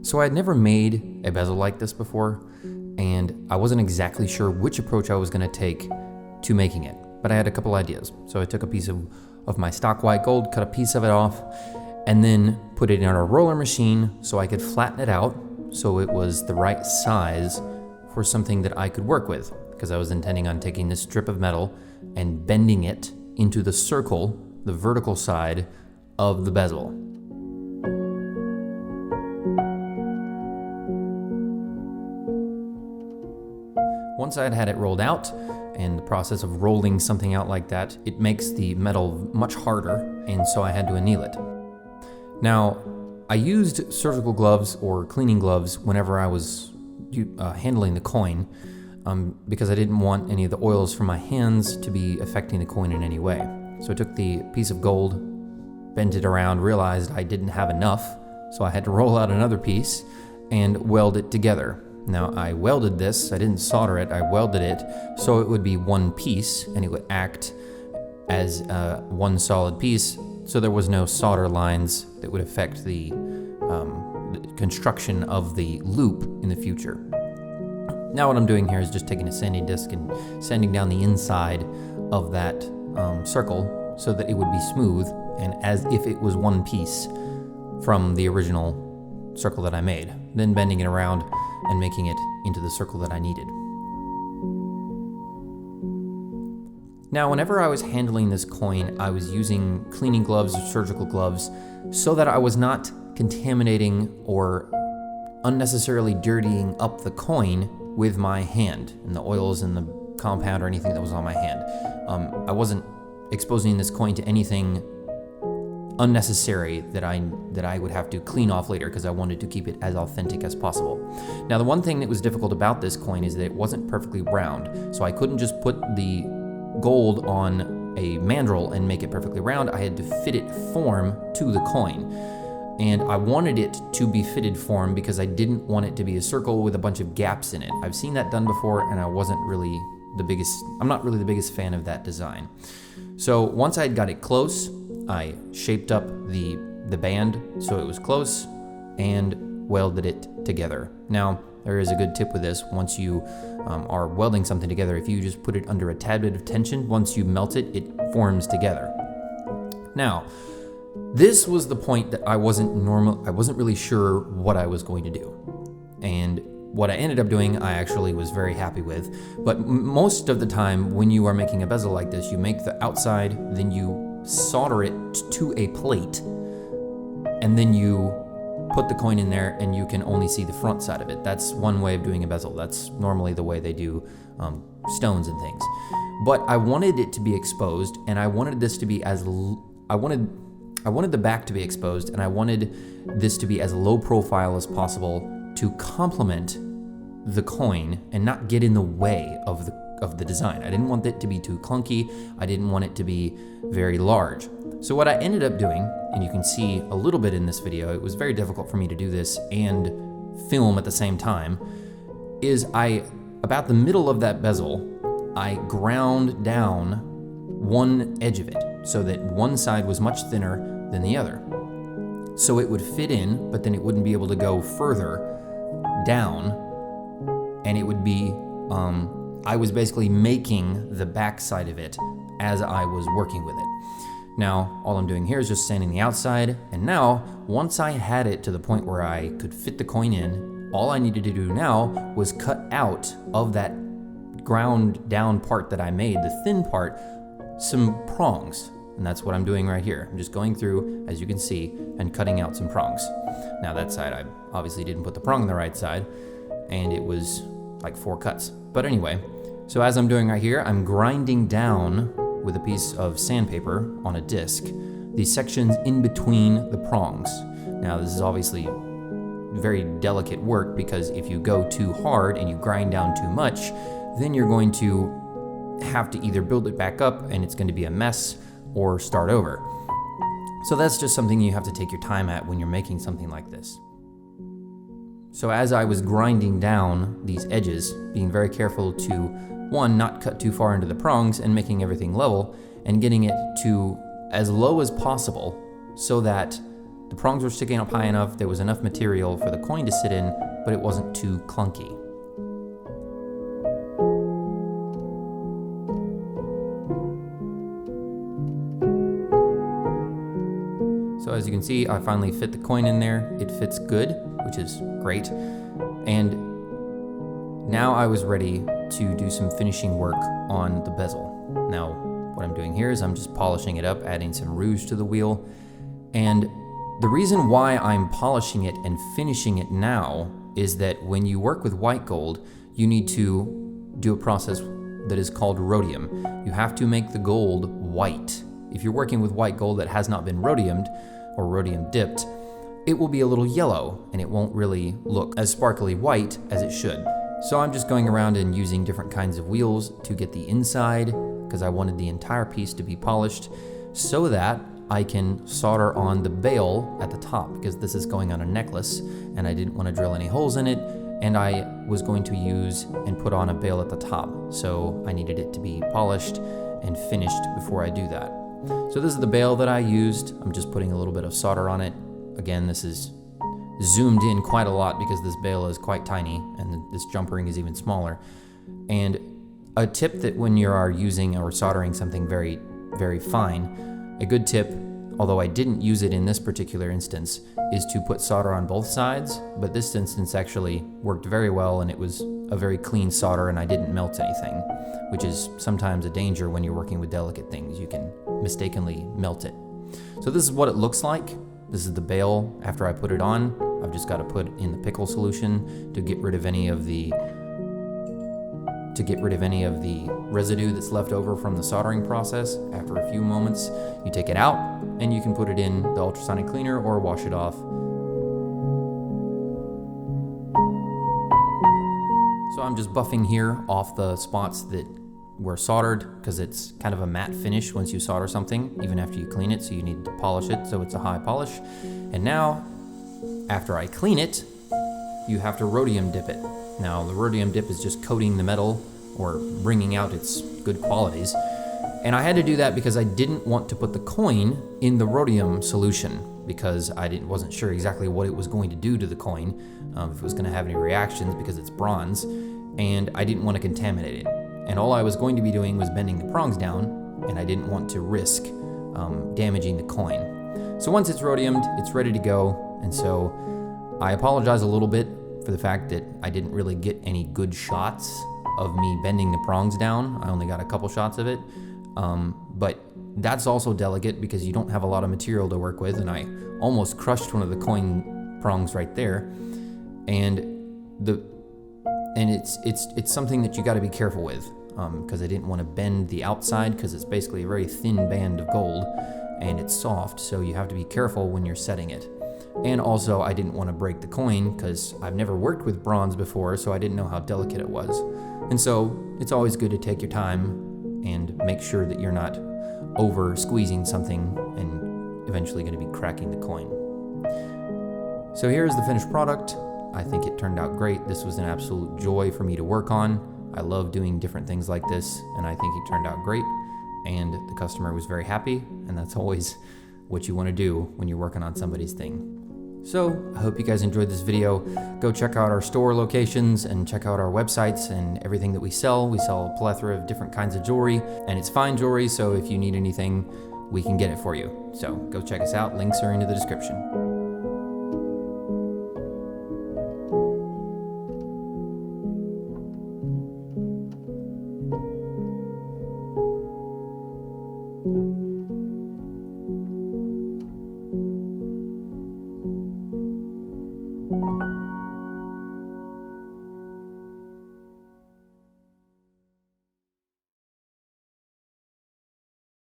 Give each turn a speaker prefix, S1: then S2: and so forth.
S1: So I had never made a bezel like this before, and I wasn't exactly sure which approach I was going to take to making it, but I had a couple ideas. So I took a piece of my stock white gold, cut a piece of it off, and then put it in a roller machine so I could flatten it out so it was the right size for something that I could work with, because I was intending on taking this strip of metal and bending it into the circle, the vertical side of the bezel. Once I had it rolled out, and the process of rolling something out like that, it makes the metal much harder, and so I had to anneal it. Now, I used surgical gloves or cleaning gloves whenever I was handling the coin, because I didn't want any of the oils from my hands to be affecting the coin in any way. So I took the piece of gold, bent it around, realized I didn't have enough, so I had to roll out another piece and weld it together. Now, I welded this, I didn't solder it, I welded it so it would be one piece and it would act as one solid piece, so there was no solder lines that would affect the construction of the loop in the future. Now what I'm doing here is just taking a sanding disc and sanding down the inside of that circle so that it would be smooth and as if it was one piece from the original circle that I made, then bending it around and making it into the circle that I needed. Now, whenever I was handling this coin, I was using cleaning gloves or surgical gloves so that I was not contaminating or unnecessarily dirtying up the coin with my hand and the oils and the compound or anything that was on my hand. I wasn't exposing this coin to anything unnecessary that I would have to clean off later, because I wanted to keep it as authentic as possible. Now, the one thing that was difficult about this coin is that it wasn't perfectly round, so I couldn't just put the gold on a mandrel and make it perfectly round. I had to fit it form to the coin, and I wanted it to be fitted form because I didn't want it to be a circle with a bunch of gaps in it. I've seen that done before, and I'm not really the biggest fan of that design. So once I had got it close, I shaped up the band so it was close and welded it together. Now, there is a good tip with this. Once you are welding something together, if you just put it under a tad bit of tension, once you melt it, it forms together. Now, this was the point that I wasn't really sure what I was going to do. And what I ended up doing, I actually was very happy with. But most of the time, when you are making a bezel like this, you make the outside, then you solder it to a plate, and then you put the coin in there and you can only see the front side of it. That's one way of doing a bezel. That's normally the way they do stones and things. But I wanted it to be exposed, and I wanted this to be I wanted the back to be exposed, and I wanted this to be as low profile as possible to complement the coin and not get in the way of the design. I didn't want it to be too clunky. I didn't want it to be very large. So what I ended up doing, and you can see a little bit in this video, it was very difficult for me to do this and film at the same time, is about the middle of that bezel, I ground down one edge of it so that one side was much thinner than the other. So it would fit in, but then it wouldn't be able to go further down, and it would be, I was basically making the back side of it as I was working with it. Now, all I'm doing here is just sanding the outside, and now, once I had it to the point where I could fit the coin in, all I needed to do now was cut out of that ground down part that I made, the thin part, some prongs. And that's what I'm doing right here. I'm just going through, as you can see, and cutting out some prongs. Now that side, I obviously didn't put the prong on the right side, and it was like 4 cuts. But anyway, so as I'm doing right here, I'm grinding down with a piece of sandpaper on a disc the sections in between the prongs. Now this is obviously very delicate work, because if you go too hard and you grind down too much, then you're going to have to either build it back up and it's going to be a mess, or start over. So that's just something you have to take your time at when you're making something like this. So as I was grinding down these edges, being very careful to, one, not cut too far into the prongs and making everything level, and getting it to as low as possible so that The prongs were sticking up high enough, there was enough material for the coin to sit in, but it wasn't too clunky. So as you can see, I finally fit the coin in there. It fits good, which is great. And now I was ready to do some finishing work on the bezel. Now, what I'm doing here is I'm just polishing it up, adding some rouge to the wheel. And the reason why I'm polishing it and finishing it now is that when you work with white gold, you need to do a process that is called rhodium. You have to make the gold white. If you're working with white gold that has not been rhodiumed or rhodium dipped, it will be a little yellow and it won't really look as sparkly white as it should. So I'm just going around and using different kinds of wheels to get the inside, because I wanted the entire piece to be polished so that I can solder on the bail at the top, because this is going on a necklace and I didn't want to drill any holes in it, and I was going to use and put on a bail at the top. So I needed it to be polished and finished before I do that. So this is the bail that I used. I'm just putting a little bit of solder on it. Again, this is zoomed in quite a lot because this bail is quite tiny and this jump ring is even smaller. And a tip that when you are using or soldering something very, very fine, a good tip, although I didn't use it in this particular instance, is to put solder on both sides. But this instance actually worked very well and it was a very clean solder and I didn't melt anything, which is sometimes a danger when you're working with delicate things. You can mistakenly melt it. So this is what it looks like. This is the bail after I put it on. I've just got to put in the pickle solution to get rid of any of the residue that's left over from the soldering process. After a few moments, you take it out and you can put it in the ultrasonic cleaner or wash it off. So I'm just buffing here off the spots that were soldered because it's kind of a matte finish once you solder something, even after you clean it, so you need to polish it so it's a high polish. And now, after I clean it, you have to rhodium dip it. Now, the rhodium dip is just coating the metal or bringing out its good qualities. And I had to do that because I didn't want to put the coin in the rhodium solution because I wasn't sure exactly what it was going to do to the coin, if it was going to have any reactions because it's bronze, and I didn't want to contaminate it. And all I was going to be doing was bending the prongs down, and I didn't want to risk damaging the coin. So once it's rhodiumed, it's ready to go, and so I apologize a little bit for the fact that I didn't really get any good shots of me bending the prongs down. I only got a couple shots of it, but that's also delicate because you don't have a lot of material to work with, and I almost crushed one of the coin prongs right there, and it's something that you got to be careful with, because I didn't want to bend the outside because it's basically a very thin band of gold and it's soft, so you have to be careful when you're setting it. And also I didn't want to break the coin because I've never worked with bronze before, so I didn't know how delicate it was. And so it's always good to take your time and make sure that you're not over squeezing something and eventually going to be cracking the coin. So here's the finished product. I think it turned out great. This was an absolute joy for me to work on. I love doing different things like this, and I think it turned out great. And the customer was very happy, and that's always what you want to do when you're working on somebody's thing. So I hope you guys enjoyed this video. Go check out our store locations and check out our websites and everything that we sell. We sell a plethora of different kinds of jewelry, and it's fine jewelry, so if you need anything, we can get it for you. So go check us out. Links are in the description.